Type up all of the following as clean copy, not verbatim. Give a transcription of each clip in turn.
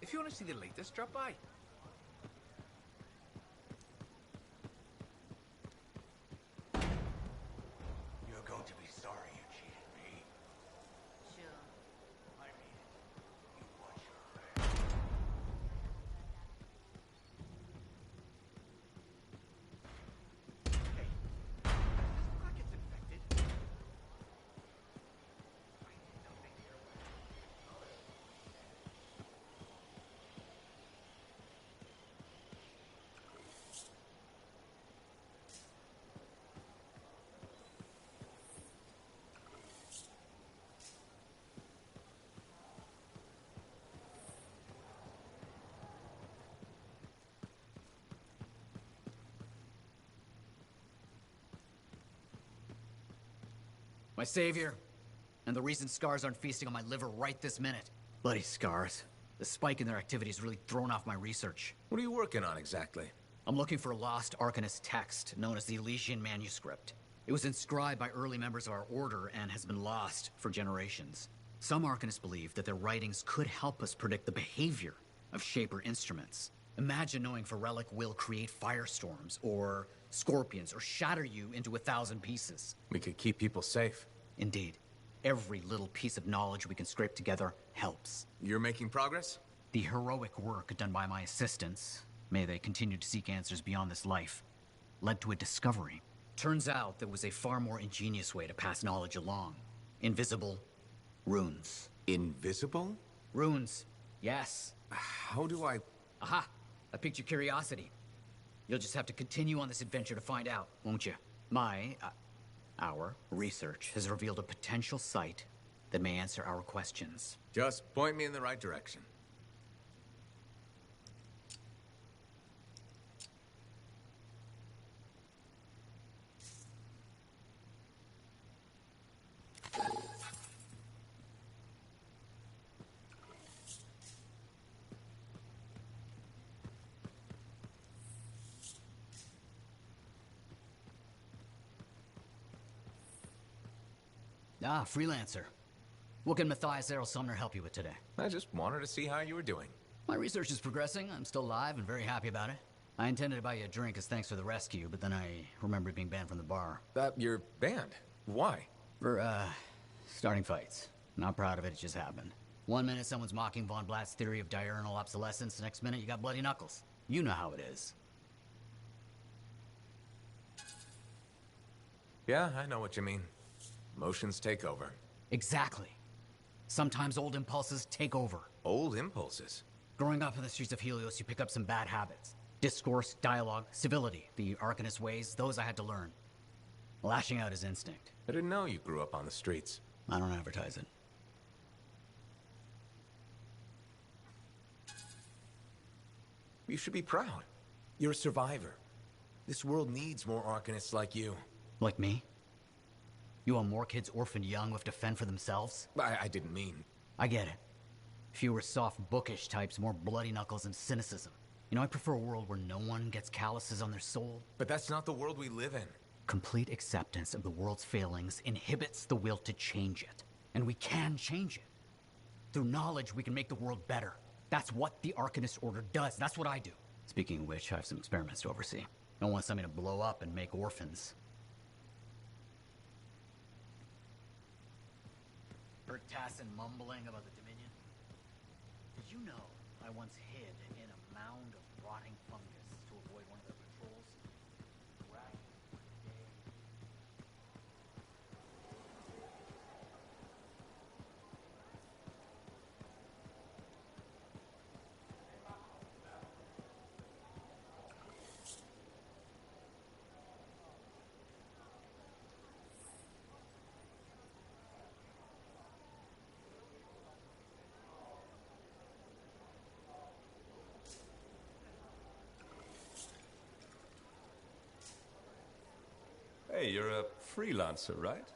If you want to see the latest, drop by. You're going to be sorry you cheated me. Sure. I mean it. You watch your back. Hey, does this look like it's infected? I need something here. My savior, and the reason scars aren't feasting on my liver right this minute. Bloody scars. The spike in their activity has really thrown off my research. What are you working on exactly? I'm looking for a lost Arcanist text known as the Elysian Manuscript. It was inscribed by early members of our order and has been lost for generations. Some Arcanists believe that their writings could help us predict the behavior of Shaper instruments. Imagine knowing if a relic will create firestorms, or scorpions, or shatter you into 1,000 pieces. We could keep people safe. Indeed. Every little piece of knowledge we can scrape together helps. You're making progress? The heroic work done by my assistants, may they continue to seek answers beyond this life, led to a discovery. Turns out there was a far more ingenious way to pass knowledge along. Invisible runes. Invisible? Runes, yes. How do I... Aha! I piqued your curiosity. You'll just have to continue on this adventure to find out, won't you? Our research has revealed a potential site that may answer our questions. Just point me in the right direction. Ah, freelancer. What can Matthias Errol Sumner help you with today? I just wanted to see how you were doing. My research is progressing. I'm still alive and very happy about it. I intended to buy you a drink as thanks for the rescue, but then I remembered being banned from the bar. You're banned? Why? For, starting fights. Not proud of it, it just happened. 1 minute someone's mocking Von Blatt's theory of diurnal obsolescence, the next minute you got bloody knuckles. You know how it is. Yeah, I know what you mean. Emotions take over. Exactly. Sometimes old impulses take over. Old impulses? Growing up in the streets of Helios, you pick up some bad habits. Discourse, dialogue, civility, the Arcanist ways, those I had to learn. Lashing out is instinct. I didn't know you grew up on the streets. I don't advertise it. You should be proud. You're a survivor. This world needs more Arcanists like you. Like me? You want more kids orphaned young who have to fend for themselves? I didn't mean... I get it. Fewer soft, bookish types, more bloody knuckles and cynicism. You know, I prefer a world where no one gets calluses on their soul. But that's not the world we live in. Complete acceptance of the world's failings inhibits the will to change it. And we can change it. Through knowledge, we can make the world better. That's what the Arcanist Order does. That's what I do. Speaking of which, I have some experiments to oversee. Don't want something to blow up and make orphans. Heard Tassin mumbling about the Dominion? Did you know I once hid in a mound of rotting fungus to avoid one of their patrols? Dragging for days. Hey, you're a freelancer, right?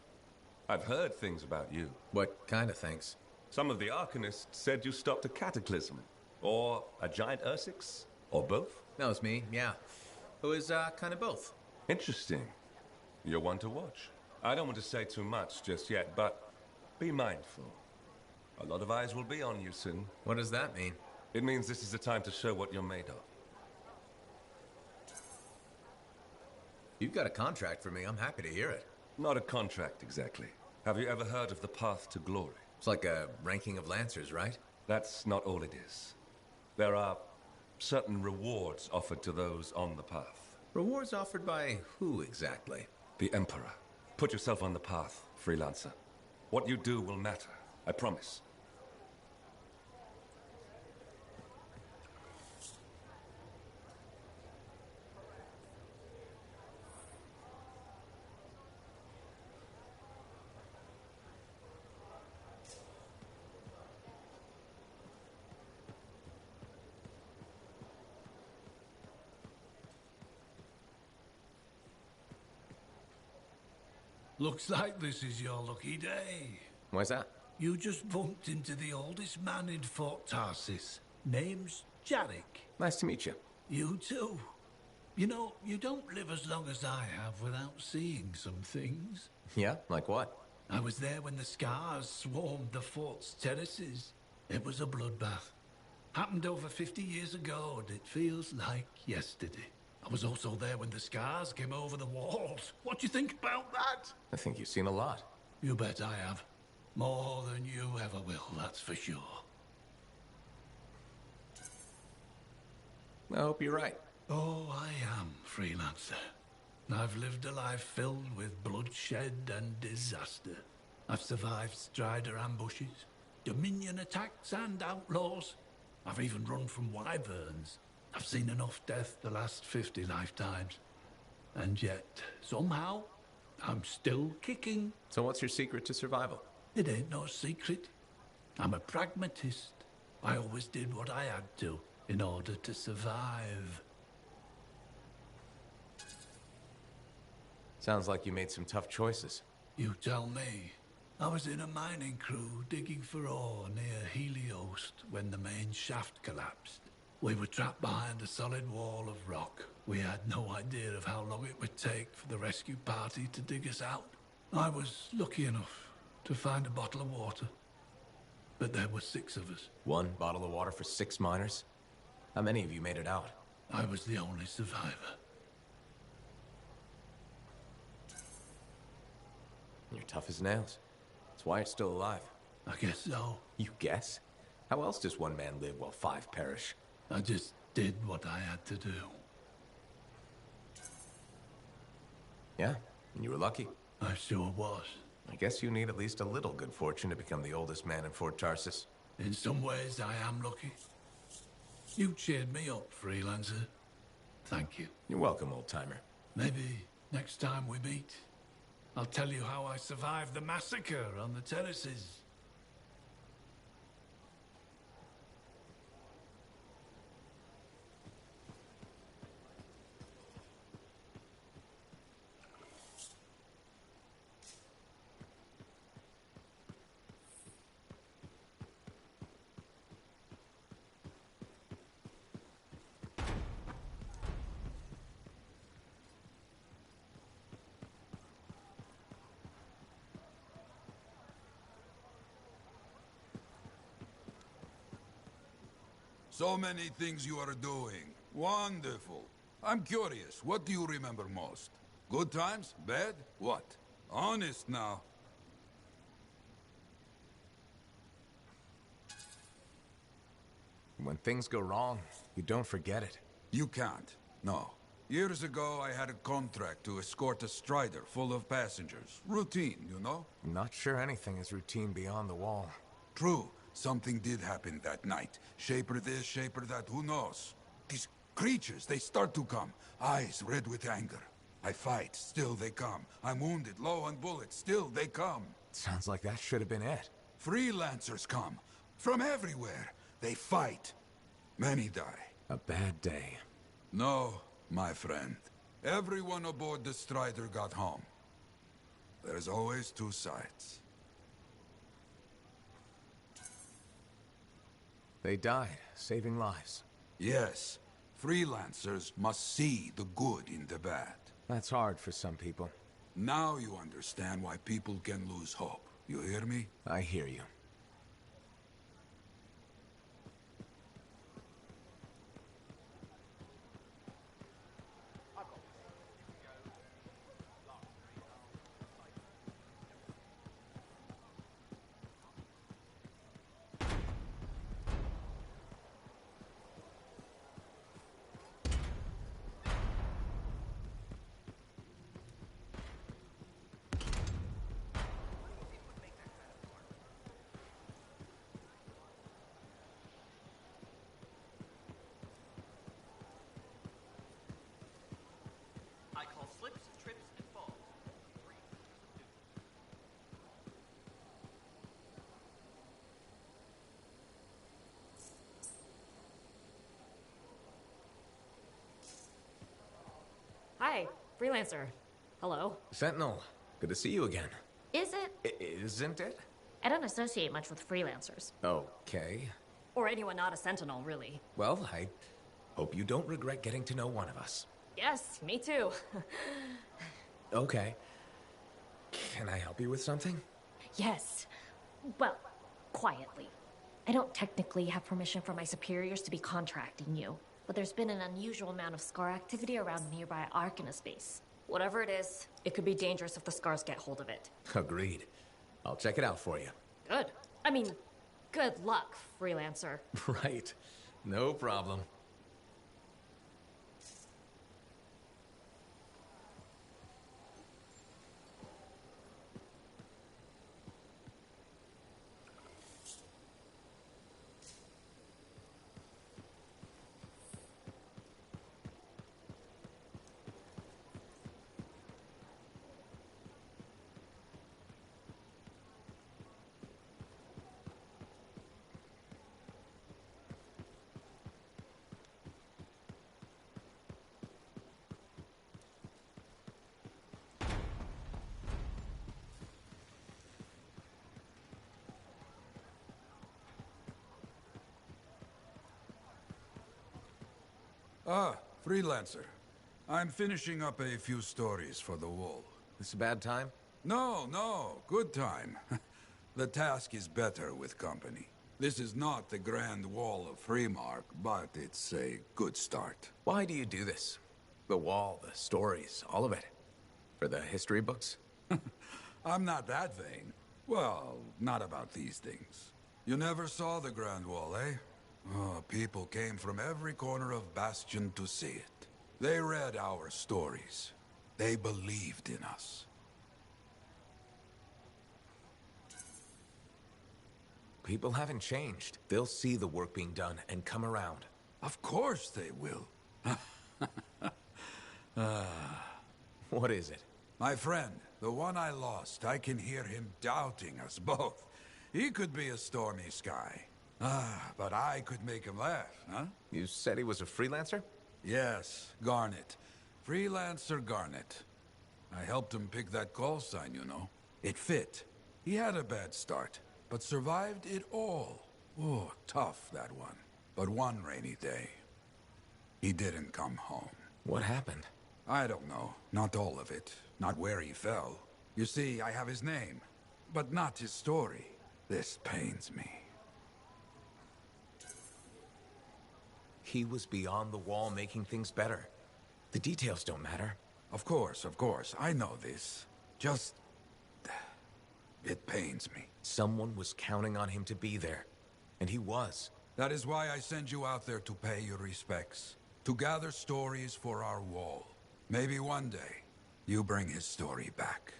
I've heard things about you. What kind of things? Some of the Arcanists said you stopped a cataclysm. Or a giant Ursix. Or both. That was me, yeah. It was, kind of both. Interesting. You're one to watch. I don't want to say too much just yet, but be mindful. A lot of eyes will be on you soon. What does that mean? It means this is the time to show what you're made of. You've got a contract for me. I'm happy to hear it. Not a contract, exactly. Have you ever heard of the path to glory? It's like a ranking of lancers, right? That's not all it is. There are certain rewards offered to those on the path. Rewards offered by who exactly? The Emperor. Put yourself on the path, freelancer. What you do will matter, I promise. Looks like this is your lucky day. Why's that? You just bumped into the oldest man in Fort Tarsis. Name's Jarek. Nice to meet you. You too. You know, you don't live as long as I have without seeing some things. Yeah? Like what? I was there when the scars swarmed the fort's terraces. It was a bloodbath. Happened over 50 years ago, and it feels like yesterday. I was also there when the scars came over the walls. What do you think about that? I think you've seen a lot. You bet I have. More than you ever will, that's for sure. I hope you're right. Oh, I am, freelancer. I've lived a life filled with bloodshed and disaster. I've survived Strider ambushes, Dominion attacks and outlaws. I've even run from wyverns. I've seen enough death the last 50 lifetimes. And yet, somehow, I'm still kicking. So what's your secret to survival? It ain't no secret. I'm a pragmatist. I always did what I had to in order to survive. Sounds like you made some tough choices. You tell me. I was in a mining crew digging for ore near Heliost when the main shaft collapsed. We were trapped behind a solid wall of rock. We had no idea of how long it would take for the rescue party to dig us out. I was lucky enough to find a bottle of water. But there were 6 of us. 1 bottle of water for 6 miners? How many of you made it out? I was the only survivor. You're tough as nails. That's why you're still alive. I guess so. You guess? How else does one man live while 5 perish? I just did what I had to do. Yeah, and you were lucky. I sure was. I guess you need at least a little good fortune to become the oldest man in Fort Tarsis. In some ways, I am lucky. You cheered me up, freelancer. Thank you. You're welcome, old-timer. Maybe next time we meet, I'll tell you how I survived the massacre on the terraces. So many things you are doing. Wonderful. I'm curious, what do you remember most? Good times? Bad? What? Honest now. When things go wrong, you don't forget it. You can't. No. Years ago, I had a contract to escort a Strider full of passengers. Routine, you know? I'm not sure anything is routine beyond the wall. True. Something did happen that night. Shaper this, shaper that, who knows? These creatures, they start to come. Eyes red with anger. I fight, still they come. I'm wounded, low on bullets, still they come. Sounds like that should have been it. Freelancers come. From everywhere. They fight. Many die. A bad day. No, my friend. Everyone aboard the Strider got home. There's always 2 sides. They died, saving lives. Yes. Freelancers must see the good in the bad. That's hard for some people. Now you understand why people can lose hope. You hear me? I hear you. Hi, Freelancer. Hello. Sentinel, good to see you again. Is it? Isn't it? I don't associate much with freelancers. Okay. Or anyone not a Sentinel, really. Well, I hope you don't regret getting to know one of us. Yes, me too. Okay. Can I help you with something? Yes. Well, quietly. I don't technically have permission from my superiors to be contracting you, but there's been an unusual amount of Scar activity around nearby Arcanus base. Whatever it is, it could be dangerous if the Scars get hold of it. Agreed. I'll check it out for you. Good. I mean, good luck, Freelancer. Right. No problem. Ah, Freelancer. I'm finishing up a few stories for the wall. This a bad time? No, good time. The task is better with company. This is not the Grand Wall of Freemark, but it's a good start. Why do you do this? The wall, the stories, all of it. For the history books? I'm not that vain. Well, not about these things. You never saw the Grand Wall, eh? Oh, people came from every corner of Bastion to see it. They read our stories. They believed in us. People haven't changed. They'll see the work being done and come around. Of course they will. What is it? My friend, the one I lost, I can hear him doubting us both. He could be a stormy sky. But I could make him laugh, huh? You said he was a freelancer? Yes, Garnet. Freelancer Garnet. I helped him pick that call sign, you know. It fit. He had a bad start, but survived it all. Oh, tough, that one. But one rainy day, he didn't come home. What happened? I don't know. Not all of it. Not where he fell. You see, I have his name, but not his story. This pains me. He was beyond the wall making things better. The details don't matter. Of course. I know this. Just... it pains me. Someone was counting on him to be there. And he was. That is why I send you out there to pay your respects. To gather stories for our wall. Maybe one day, you bring his story back.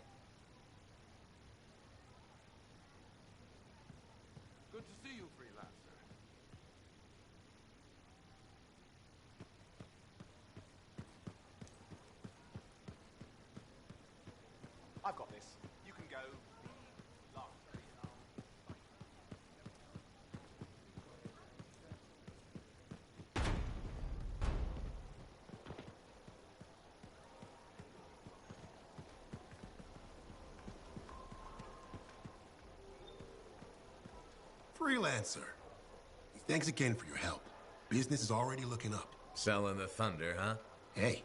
Good to see you, Freelancer. I've got this. You can go. Freelancer. Thanks again for your help. Business is already looking up. Selling the thunder, huh? Hey,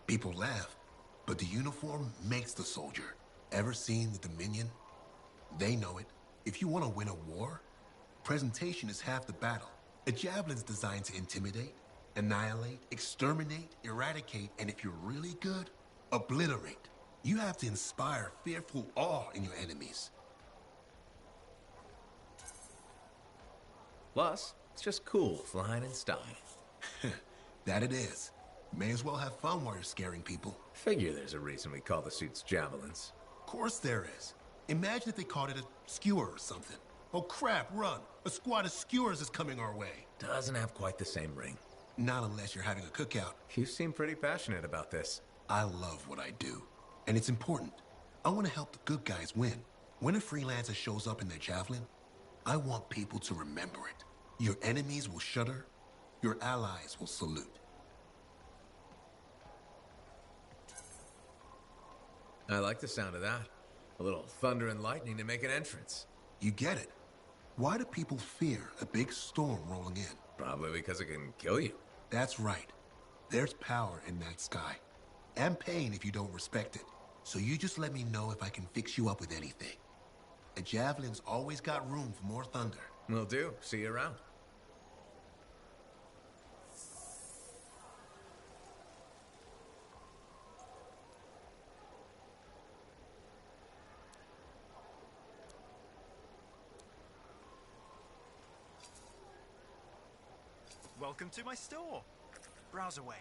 people laugh, but the uniform makes the soldier. Ever seen the Dominion? They know it. If you want to win a war, presentation is half the battle. A javelin's designed to intimidate, annihilate, exterminate, eradicate, and if you're really good, obliterate. You have to inspire fearful awe in your enemies. Plus, it's just cool flying in style. That it is. May as well have fun while you're scaring people. Figure there's a reason we call the suits javelins. Of course there is. Imagine if they called it a skewer or something. Oh crap, run! A squad of skewers is coming our way. Doesn't have quite the same ring. Not unless you're having a cookout. You seem pretty passionate about this. I love what I do. And it's important. I want to help the good guys win. When a freelancer shows up in their javelin, I want people to remember it. Your enemies will shudder. Your allies will salute. I like the sound of that. A little thunder and lightning to make an entrance. You get it. Why do people fear a big storm rolling in? Probably because it can kill you. That's right. There's power in that sky. And pain if you don't respect it. So you just let me know if I can fix you up with anything. A javelin's always got room for more thunder. Will do. See you around. Welcome to my store. Browse away.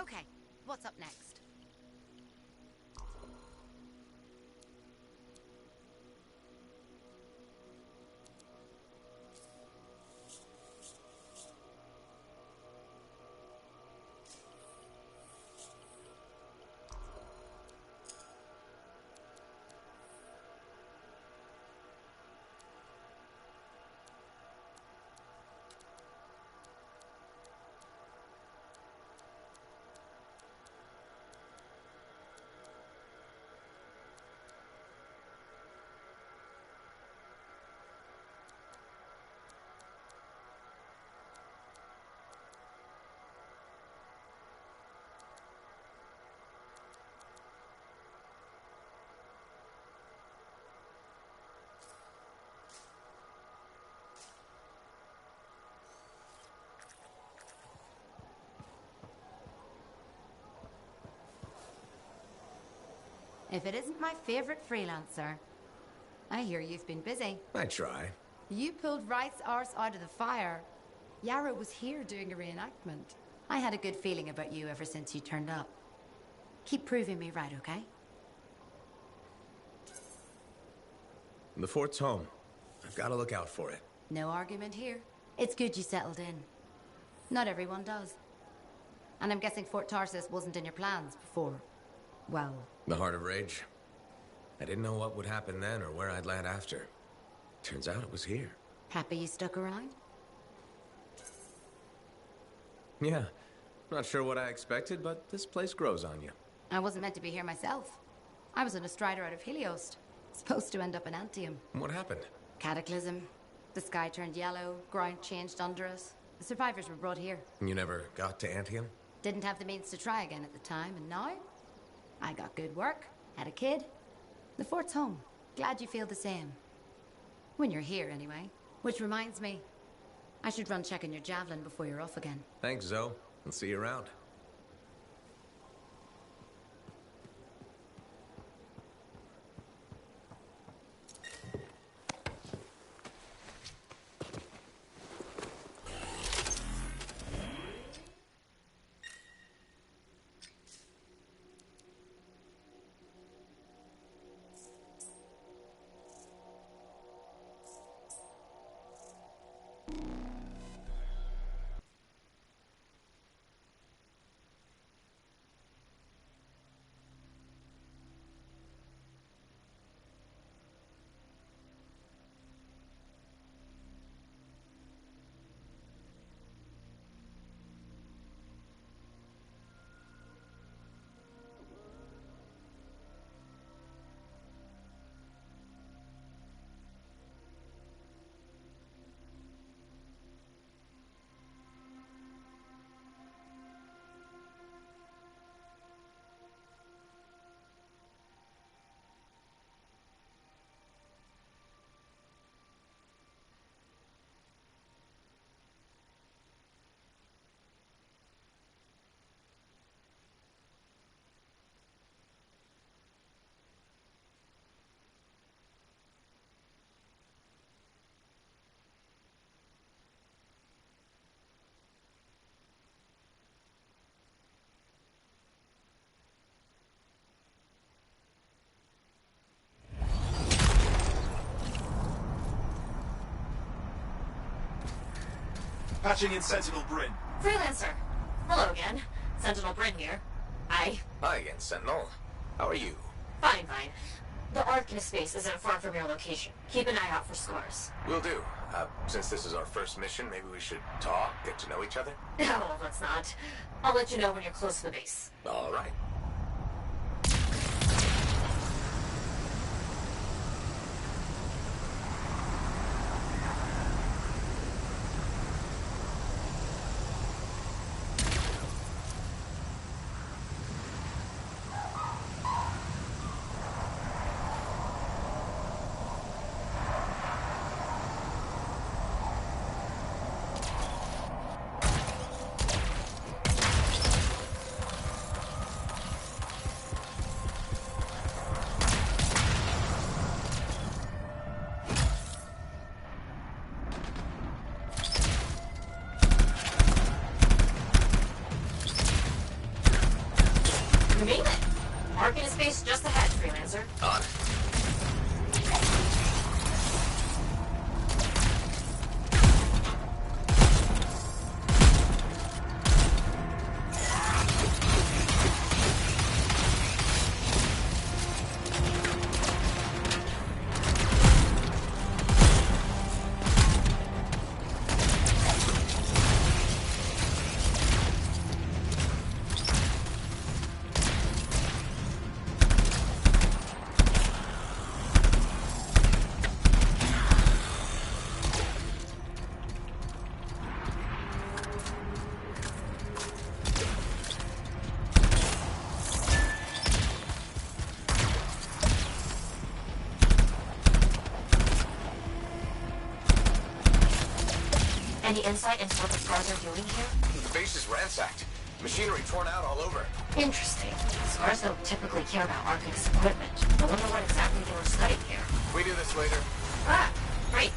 Okay, what's up next? If it isn't my favorite freelancer. I hear you've been busy. I try. You pulled Wright's arse out of the fire. Yarrow was here doing a reenactment. I had a good feeling about you ever since you turned up. Keep proving me right, okay? The fort's home. I've got to look out for it. No argument here. It's good you settled in. Not everyone does. And I'm guessing Fort Tarsus wasn't in your plans before. Well... The Heart of Rage. I didn't know what would happen then or where I'd land after. Turns out it was here. Happy you stuck around? Yeah. Not sure what I expected, but this place grows on you. I wasn't meant to be here myself. I was on a strider out of Helios. Supposed to end up in Antium. What happened? Cataclysm. The sky turned yellow, ground changed under us. The survivors were brought here. You never got to Antium? Didn't have the means to try again at the time, and now? I got good work, had a kid. The fort's home. Glad you feel the same. When you're here, anyway. Which reminds me, I should run checking your javelin before you're off again. Thanks, Zoe. I'll see you around. Patching in Sentinel Bryn. Freelancer. Hello again. Sentinel Bryn here. Hi again, Sentinel. How are you? Fine. The Arcanist space isn't far from your location. Keep an eye out for scars. Will do. Since this is our first mission, maybe we should talk, get to know each other? No, let's not. I'll let you know when you're close to the base. All right. You made it. Arcanist base just ahead, Freelancer. On it. Any insight into what the scars are doing here? The base is ransacked. Machinery torn out all over. Interesting. Scars don't typically care about Arcanist equipment. I wonder what exactly they were studying here. We do this later. Ah, great.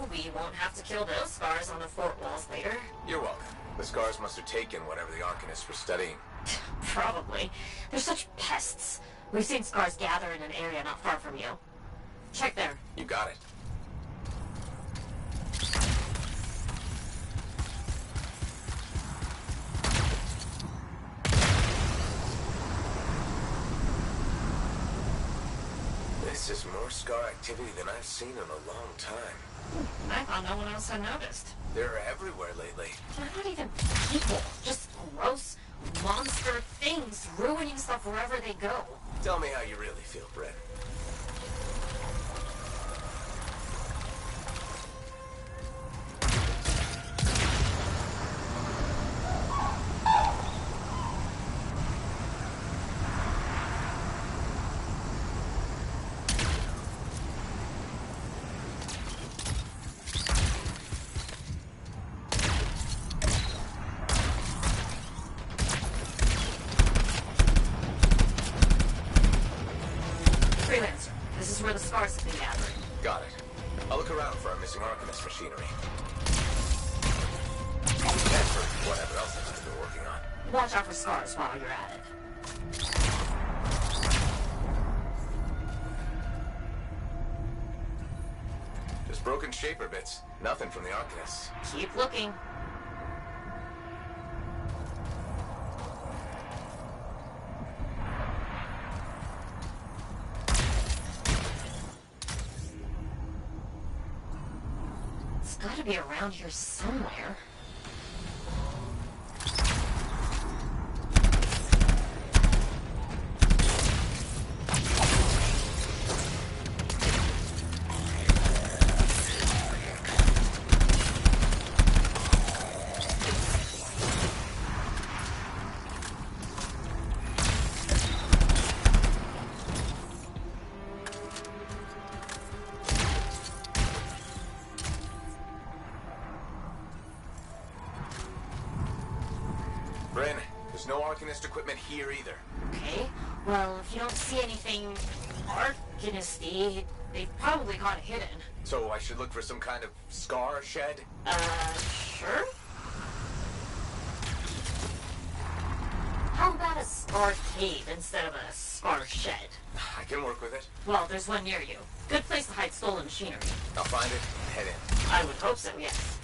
We won't have to kill those scars on the fort walls later. You're welcome. The scars must have taken whatever the Arcanists were studying. Probably. They're such pests. We've seen scars gather in an area not far from you. Check there. You got it. This is more scar activity than I've seen in a long time. I thought no one else had noticed. They're everywhere lately. They're not even people. Just gross monster things ruining stuff wherever they go. Tell me how you really feel, Brett. Freelancer, this is where the scars have been gathering. Got it. I'll look around for our missing Arcanist machinery. And for whatever else I've been working on. watch out for scars while you're at it. Just broken shaper bits. Nothing from the Arcanists. Keep looking. It's gotta be around here somewhere. Bryn, there's no Arcanist equipment here either. Okay, well, if you don't see anything Arcanist-y, they probably got it hidden. So I should look for some kind of scar shed? Sure? How about a scar cave instead of a scar shed? I can work with it. Well, there's one near you. Good place to hide stolen machinery. I'll find it and head in. I would hope so, yes.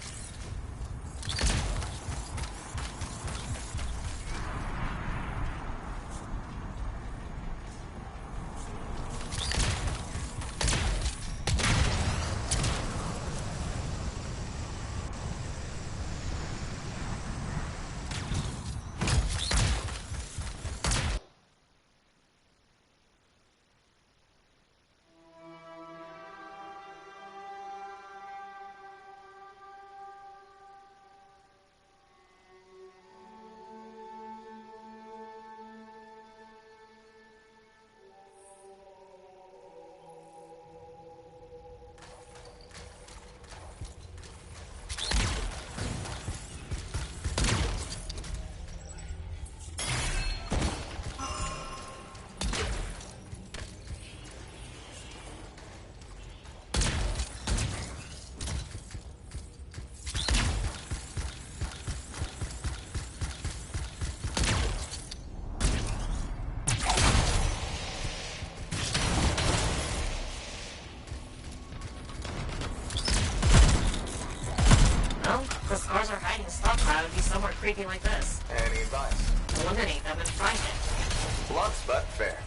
The scars are hiding stockpile would be somewhere creepy like this. Any advice? Eliminate them and find it. Blunt but fair.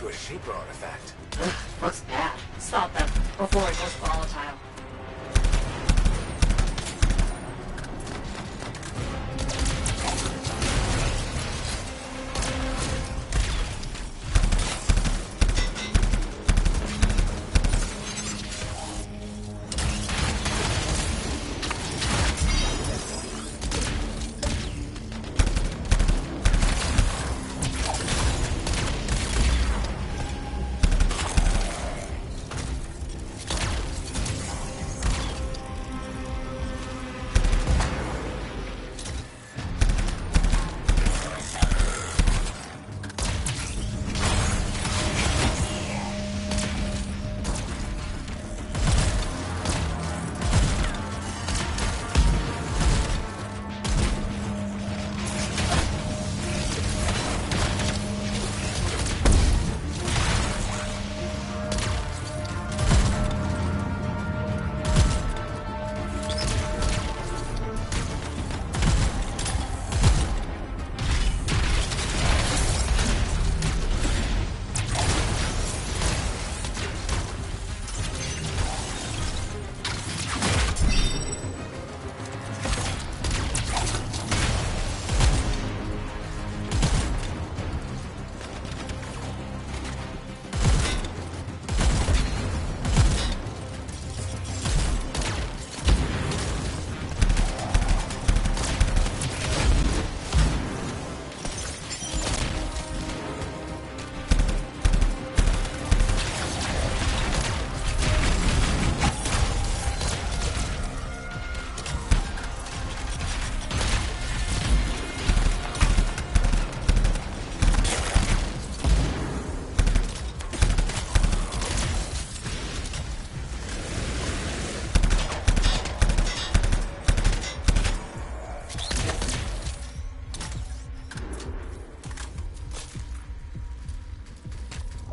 to a Shaper artifact. Ugh, looks bad. Stop them before it goes volatile.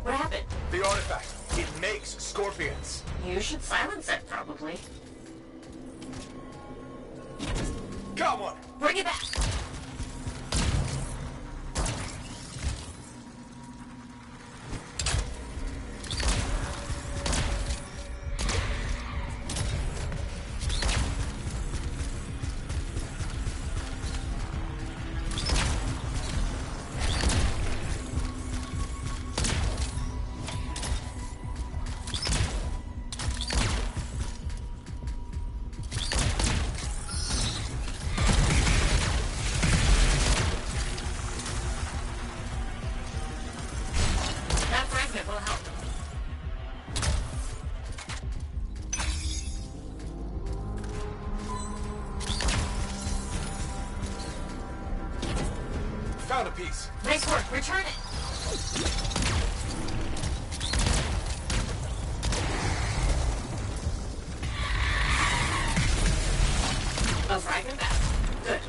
What happened? The artifact. It makes scorpions. You should silence it, probably. Got one! Bring it back! Found a piece. Nice work. Return it. A fragment back. Good.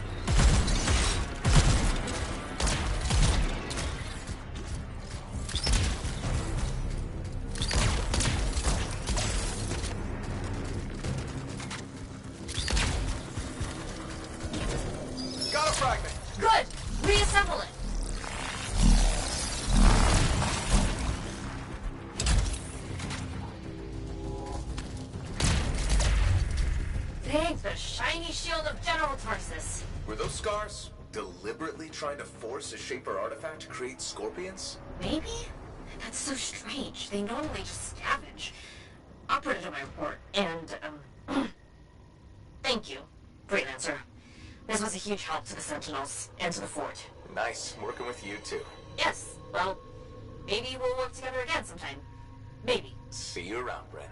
Got a fragment. Good. Reassemble it. Thanks, the shiny shield of General Tarsus. Were those scars deliberately trying to force a Shaper artifact to create scorpions? Maybe? That's so strange. They normally just scavenge. I'll put it in my report. And, thank you, Freelancer. This was a huge help to the Sentinels and to the fort. Nice working with you too. Yes, well, maybe we'll work together again sometime. Maybe. See you around, Bren.